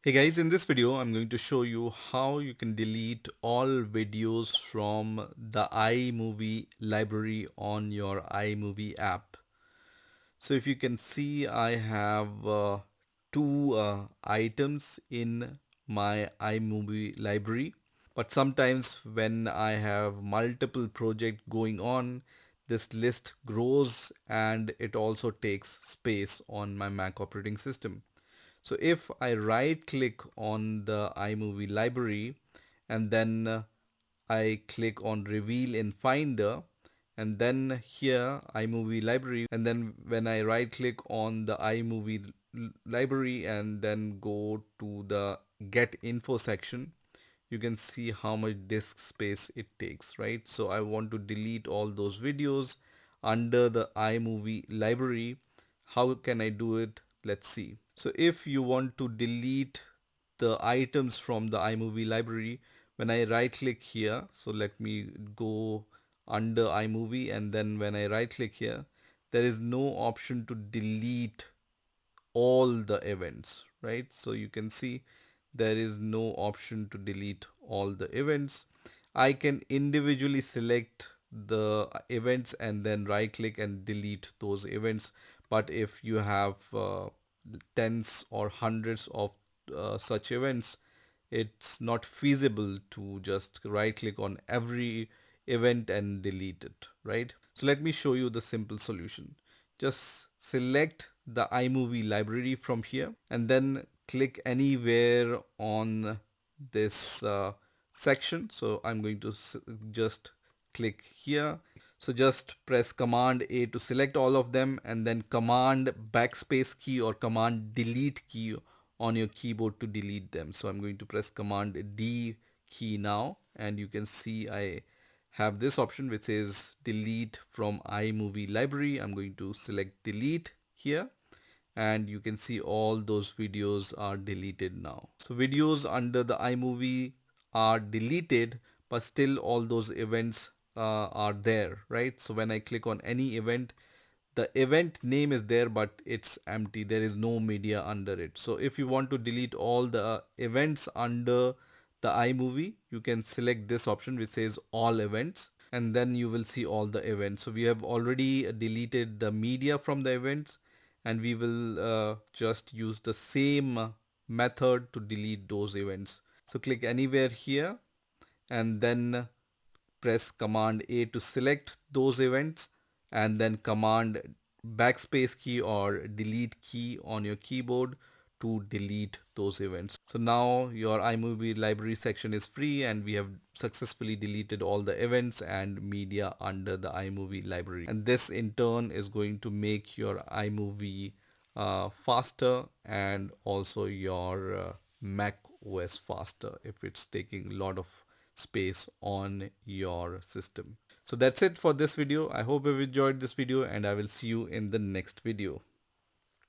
Hey guys, in this video I'm going to show you how you can delete all videos from the iMovie library on your iMovie app. So if you can see, I have two items in my iMovie library. But sometimes when I have multiple projects going on, this list grows and it also takes space on my Mac operating system. So if I right click on the iMovie library and then I click on reveal in Finder, and then here iMovie library, and then when I right click on the iMovie library and then go to the get info section, you can see how much disk space it takes, right? So I want to delete all those videos under the iMovie library. How can I do it? Let's see. So if you want to delete the items from the iMovie library, when I right click here, so let me go under iMovie, and then when I right click here, there is no option to delete all the events, right? So you can see there is no option to delete all the events. I can individually select the events and then right click and delete those events. But if you have tens or hundreds of such events, it's not feasible to just right click on every event and delete it, right? So let me show you the simple solution. Just select the iMovie library from here and then click anywhere on this section. So I'm going to just click here. So just press Command A to select all of them, and then Command backspace key or Command delete key on your keyboard to delete them. So I'm going to press Command D key now, and you can see I have this option which says delete from iMovie library. I'm going to select delete here, and you can see all those videos are deleted now. So videos under the iMovie are deleted, but still all those events are there, right? So when I click on any event, the event name is there, but it's empty. There is no media under it. So if you want to delete all the events under the iMovie, you can select this option which says all events, and then you will see all the events. So we have already deleted the media from the events, and we will just use the same method to delete those events. So click anywhere here and then press Command A to select those events, and then Command backspace key or delete key on your keyboard to delete those events. So now your iMovie library section is free, and we have successfully deleted all the events and media under the iMovie library. And this in turn is going to make your iMovie faster, and also your Mac OS faster if it's taking a lot of space on your system. So that's it for this video. I hope you've enjoyed this video, and I will see you in the next video.